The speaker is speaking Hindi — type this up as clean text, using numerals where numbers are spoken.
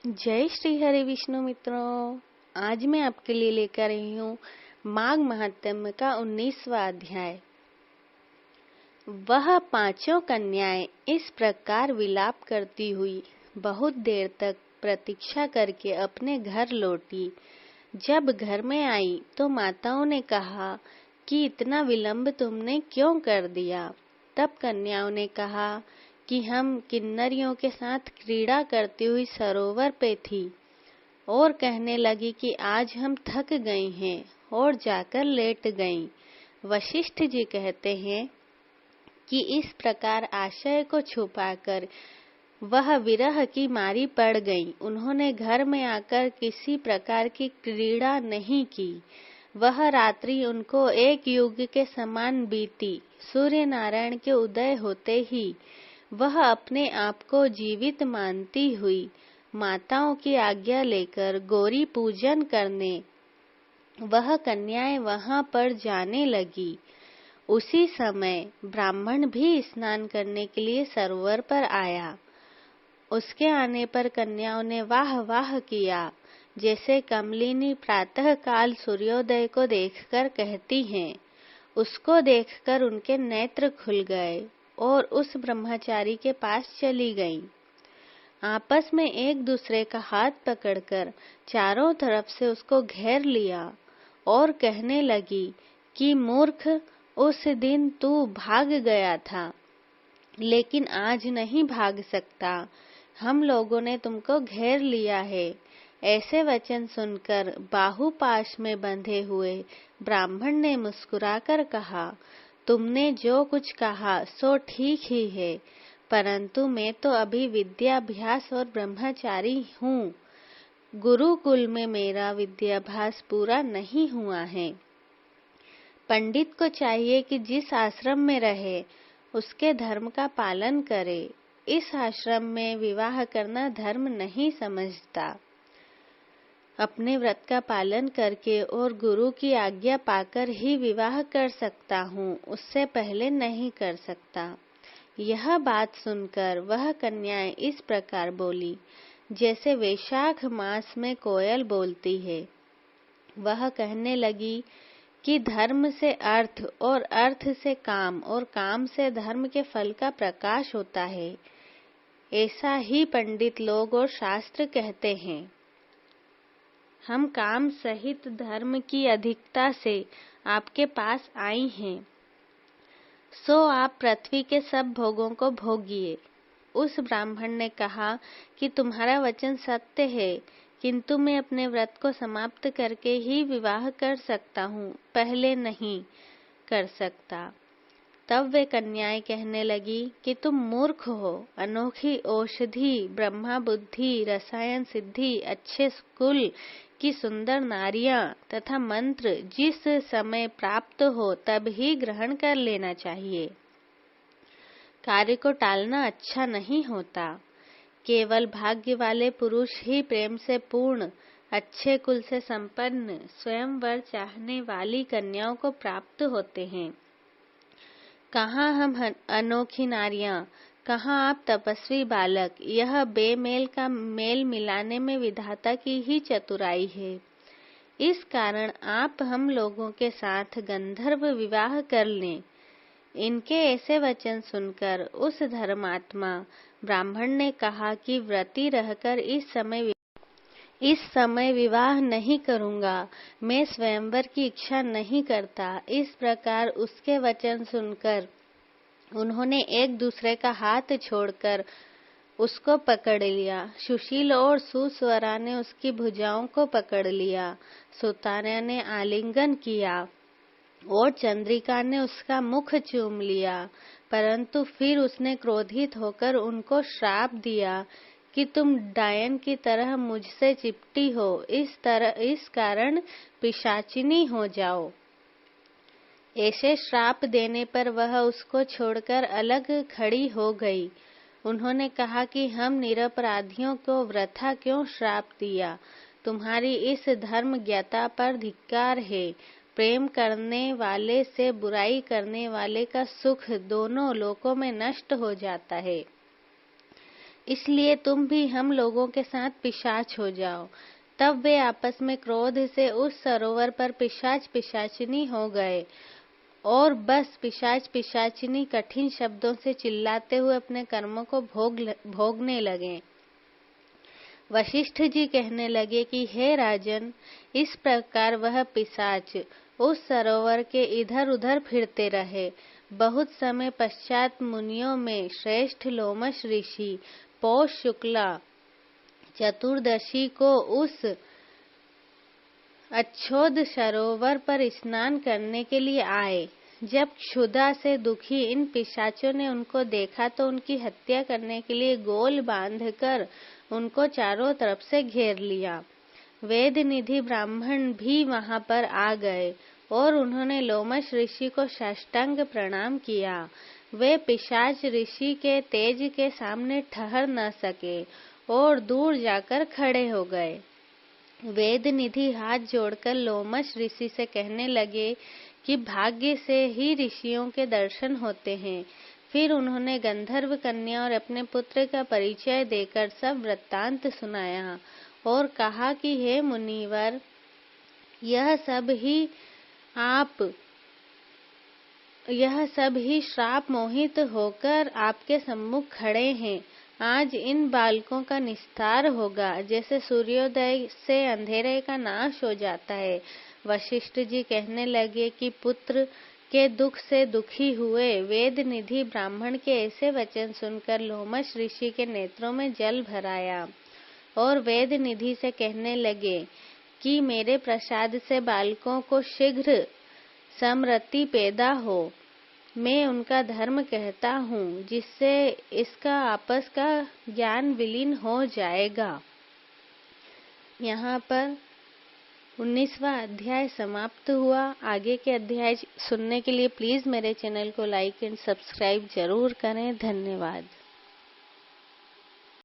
जय श्री हरि विष्णु मित्रों। आज मैं आपके लिए लेकर आई हूँ माघ महात्म्य का 19वां अध्याय। वह पांचों कन्याएं इस प्रकार विलाप करती हुई बहुत देर तक प्रतीक्षा करके अपने घर लौटी। जब घर में आई तो माताओं ने कहा कि इतना विलंब तुमने क्यों कर दिया। तब कन्याओं ने कहा कि हम किन्नरियों के साथ क्रीड़ा करती हुई सरोवर पे थी और कहने लगी कि आज हम थक गई हैं और जाकर लेट गईं। वशिष्ठ जी कहते हैं कि इस प्रकार आशय को छुपाकर वह विरह की मारी पड़ गईं। उन्होंने घर में आकर किसी प्रकार की क्रीड़ा नहीं की। वह रात्रि उनको एक युग के समान बीती। सूर्य नारायण के उदय होते ही वह अपने आप को जीवित मानती हुई माताओं की आज्ञा लेकर गौरी पूजन करने वह कन्याएं वहां पर जाने लगी। उसी समय ब्राह्मण भी स्नान करने के लिए सरोवर पर आया। उसके आने पर कन्याओं ने वाह वाह किया, जैसे कमलिनी प्रातः काल सूर्योदय को देखकर कहती हैं। उसको देखकर उनके नेत्र खुल गए और उस ब्रह्मचारी के पास चली गईं। आपस में एक दूसरे का हाथ पकड़कर चारों तरफ से उसको घेर लिया और कहने लगी कि मूर्ख, उस दिन तू भाग गया था लेकिन आज नहीं भाग सकता। हम लोगों ने तुमको घेर लिया है। ऐसे वचन सुनकर बाहुपाश में बंधे हुए ब्राह्मण ने मुस्कुराकर कहा, तुमने जो कुछ कहा सो ठीक ही है, परंतु मैं तो अभी विद्याभ्यास और ब्रह्मचारी हूँ। गुरुकुल में मेरा विद्याभ्यास पूरा नहीं हुआ है। पंडित को चाहिए कि जिस आश्रम में रहे उसके धर्म का पालन करे। इस आश्रम में विवाह करना धर्म नहीं समझता। अपने व्रत का पालन करके और गुरु की आज्ञा पाकर ही विवाह कर सकता हूँ, उससे पहले नहीं कर सकता। यह बात सुनकर वह कन्याएं इस प्रकार बोली जैसे वैशाख मास में कोयल बोलती है। वह कहने लगी कि धर्म से अर्थ और अर्थ से काम और काम से धर्म के फल का प्रकाश होता है। ऐसा ही पंडित लोग और शास्त्र कहते हैं। हम काम सहित धर्म की अधिकता से आपके पास आई हैं, सो आप पृथ्वी के सब भोगों को भोगिए। उस ब्राह्मण ने कहा कि तुम्हारा वचन सत्य है, किंतु मैं अपने व्रत को समाप्त करके ही विवाह कर सकता हूँ, पहले नहीं कर सकता। तब वे कन्याएं कहने लगी कि तुम मूर्ख हो। अनोखी औषधि, ब्रह्मा बुद्धि, रसायन सिद्धि, अच्छे कुल की सुंदर नारियां तथा मंत्र जिस समय प्राप्त हो तब ही ग्रहण कर लेना चाहिए। कार्य को टालना अच्छा नहीं होता। केवल भाग्य वाले पुरुष ही प्रेम से पूर्ण, अच्छे कुल से संपन्न, स्वयंवर चाहने वाली कन्याओं को प्राप्त होते हैं। कहाँ हम अनोखी नारियां, कहाँ आप तपस्वी बालक। यह बेमेल का मेल मिलाने में विधाता की ही चतुराई है। इस कारण आप हम लोगों के साथ गंधर्व विवाह कर लें। इनके ऐसे वचन सुनकर उस धर्मात्मा ब्राह्मण ने कहा कि व्रती रहकर इस समय विवाह नहीं करूंगा। मैं स्वयंवर की इच्छा नहीं करता। इस प्रकार उसके वचन सुनकर उन्होंने एक दूसरे का हाथ छोड़कर उसको पकड़ लिया। सुशील और सुस्वरा ने उसकी भुजाओं को पकड़ लिया। सुताना ने आलिंगन किया और चंद्रिका ने उसका मुख चूम लिया। परंतु फिर उसने क्रोधित होकर उनको श्राप दिया कि तुम डायन की तरह मुझसे चिपटी हो, इस कारण पिशाचिनी हो जाओ। ऐसे श्राप देने पर वह उसको छोड़कर अलग खड़ी हो गई। उन्होंने कहा कि हम निरपराधियों को वृथा क्यों श्राप दिया। तुम्हारी इस धर्म ज्ञाता पर धिक्कार है। प्रेम करने वाले से बुराई करने वाले का सुख दोनों लोकों में नष्ट हो जाता है। इसलिए तुम भी हम लोगों के साथ पिशाच हो जाओ। तब वे आपस में क्रोध से उस सरोवर पर पिशाच पिशाचिनी हो गए और बस पिशाच पिशाचिनी कठिन शब्दों से चिल्लाते हुए अपने कर्मों को भोगने लगे। वशिष्ठ जी कहने लगे कि हे राजन, इस प्रकार वह पिशाच उस सरोवर के इधर उधर फिरते रहे। बहुत समय पश्चात मुनियों में श्रेष्ठ लोमश ऋषि पौष शुक्ला चतुर्दशी को उस अच्छोद सरोवर पर स्नान करने के लिए आए। जब क्षुधा से दुखी इन पिशाचों ने उनको देखा तो उनकी हत्या करने के लिए गोल बांधकर उनको चारों तरफ से घेर लिया। वेद निधि ब्राह्मण भी वहां पर आ गए और उन्होंने लोमश ऋषि को साष्टांग प्रणाम किया। वे पिशाच ऋषि के तेज के सामने ठहर न सके और दूर जाकर खड़े हो गए। वेद निधि हाथ जोड़कर लोमश ऋषि से कहने लगे कि भाग्य से ही ऋषियों के दर्शन होते हैं। फिर उन्होंने गंधर्व कन्या और अपने पुत्र का परिचय देकर सब वृत्तांत सुनाया और कहा कि हे मुनिवर, यह सब ही श्राप मोहित होकर आपके सम्मुख खड़े हैं। आज इन बालकों का निस्तार होगा, जैसे सूर्योदय से अंधेरे का नाश हो जाता है। वशिष्ठ जी कहने लगे कि पुत्र के दुख से दुखी हुए वेद निधि ब्राह्मण के ऐसे वचन सुनकर लोमश ऋषि के नेत्रों में जल भर आया और वेद निधि से कहने लगे कि मेरे प्रसाद से बालकों को शीघ्र समृद्धि पैदा हो। मैं उनका धर्म कहता हूँ, जिससे इसका आपस का ज्ञान विलीन हो जाएगा। यहाँ पर 19वां अध्याय समाप्त हुआ। आगे के अध्याय सुनने के लिए प्लीज मेरे चैनल को लाइक एंड सब्सक्राइब जरूर करें। धन्यवाद।